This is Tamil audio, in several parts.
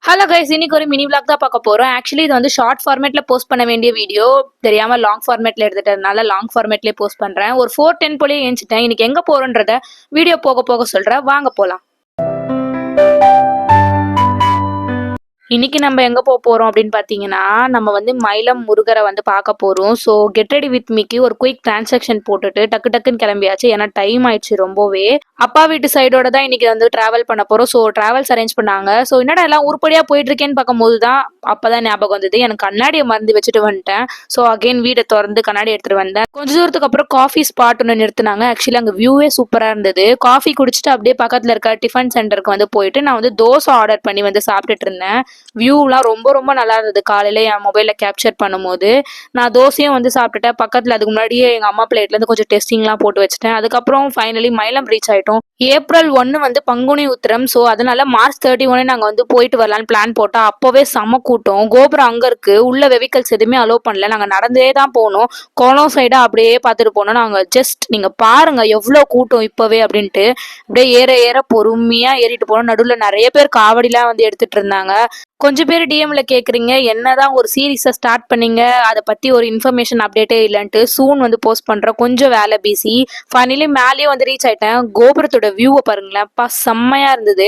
ஹலோ கைஸ், இன்னைக்கு ஒரு மினி vlog தான் பார்க்க போறோம். ஆக்சுவலி இது வந்து ஷார்ட் ஃபார்மேட்ல போஸ்ட் பண்ண வேண்டிய வீடியோ தெரியாம லாங் ஃபார்மேட்ல எடுத்துட்டதுனால லாங் ஃபார்மேட்லயே போஸ்ட் பண்றேன். ஒரு 4:10 போலயே ஏஞ்சிட்டேன். இன்னைக்கு எங்க போறோன்றத வீடியோ போக போக சொல்றேன். வாங்க போலாம். இன்னைக்கு நம்ம எங்க போறோம் அப்படின்னு பாத்தீங்கன்னா, நம்ம வந்து மயிலம் முருகரை வந்து பார்க்க போறோம். ஸோ கெட் ரெடி வித் மீக்கு ஒரு குயிக் டிரான்சாக்ஷன் போட்டுட்டு டக்கு டக்குன்னு கிளம்பியாச்சு. ஏன்னா டைம் ஆயிடுச்சு ரொம்பவே. அப்பா வீட்டு சைடோட தான் இன்னைக்கு வந்து டிராவல் பண்ண போறோம். ஸோ டிராவல்ஸ் அரேஞ்ச் பண்ணாங்க. ஸோ என்னடா எல்லாம் உருப்படியா போயிட்டு இருக்கேன்னு பார்க்கும்போது தான் அப்பதான் ஞாபகம் வந்தது. எனக்கு கண்ணாடியை மறந்து வச்சுட்டு வந்துட்டேன். ஸோ அகைன் வீடை திறந்து கண்ணாடி எடுத்துட்டு வந்தேன். கொஞ்ச தூரத்துக்கு அப்புறம் காஃபி ஸ்பாட் ஒன்று நிறுத்தினாங்க. ஆக்சுவலி அங்கே வியூவே சூப்பரா இருந்தது. காஃபி குடிச்சிட்டு அப்படியே பக்கத்துல இருக்க டிஃபன் சென்டருக்கு வந்து போயிட்டு நான் வந்து தோசை ஆர்டர் பண்ணி வந்து சாப்பிட்டுட்டு இருந்தேன். வியூலாம் ரொம்ப ரொம்ப நல்லா இருந்தது. காலையில என் மொபைல்ல கேப்சர் பண்ணும்போது நான் தோசையும் வந்து சாப்பிட்டுட்டேன். பக்கத்துல அதுக்கு முன்னாடியே எங்க அம்மா பிளேட்ல இருந்து கொஞ்சம் டெஸ்டிங்லாம் போட்டு வச்சுட்டேன். அதுக்கப்புறம் ஃபைனலி மயிலம் ரீச் ஆயிட்டோம். ஏப்ரல் 1 வந்து பங்குனி உத்திரம். ஸோ அதனால மார்ச் 31 நாங்க வந்து போயிட்டு வரலான்னு பிளான் போட்டா அப்பவே செம கூட்டம். கோபுரம் அங்க இருக்கு. உள்ள வெஹிக்கல்ஸ் எதுவுமே அலோவ் பண்ணல. நாங்க நடந்தே தான் போனோம். கோலம் சைடா அப்படியே பார்த்துட்டு போனோம். நாங்க ஜஸ்ட் நீங்க பாருங்க எவ்வளவு கூட்டம் இப்பவே அப்படின்ட்டு அப்படியே ஏற ஏற பொறுமையா ஏறிட்டு போனோம். நடுவில் நிறைய பேர் காவடிலாம் வந்து எடுத்துட்டு இருந்தாங்க. கொஞ்சம் பேர் டிஎம்ல கேட்குறீங்க என்னதான் ஒரு சீரீஸை ஸ்டார்ட் பண்ணீங்க, அதை பற்றி ஒரு இன்ஃபர்மேஷன் அப்டேட்டே இல்லைன்ட்டு. சூன் வந்து போஸ்ட் பண்ணுறேன், கொஞ்சம் வேலை பிஸி. ஃபைனலி மேலேயே வந்து ரீச் ஆயிட்டேன். கோபுரத்தோட வியூவை பாருங்களேன், செம்மையாக இருந்தது.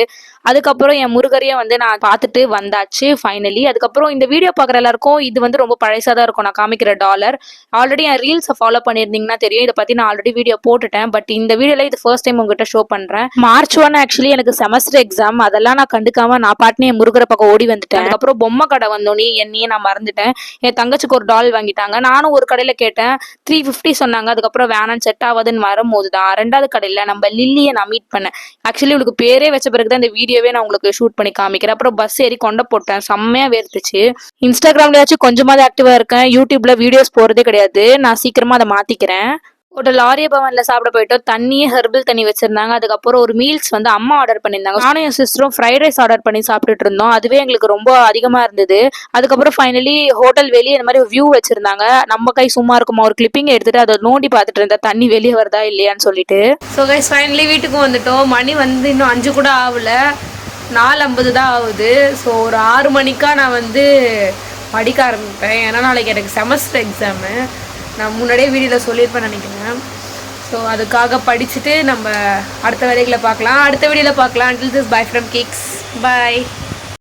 அதுக்கப்புறம் என் முருகரையை வந்து நான் பார்த்துட்டு வந்தாச்சு ஃபைனலி. அதுக்கப்புறம் இந்த வீடியோ பார்க்குற எல்லாருக்கும் இது வந்து ரொம்ப பழசாக தான் இருக்கும். நான் காமிக்கிற டாலர் ஆல்ரெடி என் ரீல்ஸை ஃபாலோ பண்ணியிருந்தீங்கன்னா தெரியும். இதை பற்றி நான் ஆல்ரெடி வீடியோ போட்டுட்டேன். பட் இந்த வீடியோவில் இது ஃபர்ஸ்ட் டைம் உங்ககிட்ட ஷோ பண்ணுறேன். மார்ச் 1 ஆக்சுவலி எனக்கு செமஸ்டர் எக்ஸாம். அதெல்லாம் நான் கண்டுக்காம நான் பாட்டுன்னு என் முருகரை பக்கம் ஓடி வந்துட்டேன். அதுக்கப்புறம் பொம்மை கடை வந்தோடனே என்னையே நான் மறந்துட்டேன். என் தங்கச்சிக்கு ஒரு டால் வாங்கிட்டாங்க. நானும் ஒரு கடையில கேட்டேன், 350 சொன்னாங்க. அதுக்கப்புறம் வேணான்னு செட் ஆகுதுன்னு வரும்போது தான் ரெண்டாவது கடையில நம்ம லில்லியை நான் மீட் பண்ணேன். ஆக்சுவலி உங்களுக்கு பேரே வச்ச பிறகுதான் இந்த வீடியோவே நான் உங்களுக்கு ஷூட் பண்ணி காமிக்கிறேன். அப்புறம் பஸ் ஏறி கொண்ட போட்டேன். செம்மையா வேர்த்துச்சு. இன்ஸ்டாகிராம்லயாச்சும் கொஞ்சமாவது ஆக்டிவா இருக்கேன். யூடியூப்ல வீடியோஸ் போறதே கிடையாது. நான் சீக்கிரமா அதை மாத்திக்கிறேன். ஒரு லாரிய பவன்ல சாப்பிட போயிட்டோம். தண்ணியே ஹெர்பல் தண்ணி வச்சிருந்தாங்க. அதுக்கப்புறம் ஒரு மீல்ஸ் வந்து அம்மா ஆர்டர் பண்ணியிருந்தாங்க. நானும் என் சிஸ்டரும் ஃப்ரைட் ரைஸ் ஆர்டர் பண்ணி சாப்பிட்டுட்டு இருந்தோம். அதுவே எங்களுக்கு ரொம்ப அதிகமா இருந்தது. அதுக்கப்புறம் ஃபைனலி ஹோட்டல் வெளியே இந்த மாதிரி வியூ வச்சிருந்தாங்க. நம்ம கை சும்மா இருக்குமா, ஒரு கிளிப்பிங் எடுத்துட்டு அதை நோண்டி பார்த்துட்டு இருந்தேன், தண்ணி வெளியே வருதா இல்லையான்னு சொல்லிட்டு. ஸோ கைஸ் ஃபைனலி வீட்டுக்கு வந்துட்டோம். மணி வந்து இன்னும் 5 கூட ஆகல, 4:50 தான் ஆகுது. ஸோ ஒரு 6 மணிக்கா நான் வந்து படிக்க ஆரம்பிப்பேன். ஏன்னா நாளைக்கு எனக்கு செமஸ்டர் எக்ஸாமு. நான் முன்னாடியே வீடியோவில் சொல்லியிருப்பேன் நினைக்கிறேன். ஸோ அதுக்காக படிச்சுட்டு நம்ம அடுத்த வேலைகளை பார்க்கலாம். அடுத்த வீடியோவில் பார்க்கலாம். Until this, bye from Kicks. Bye.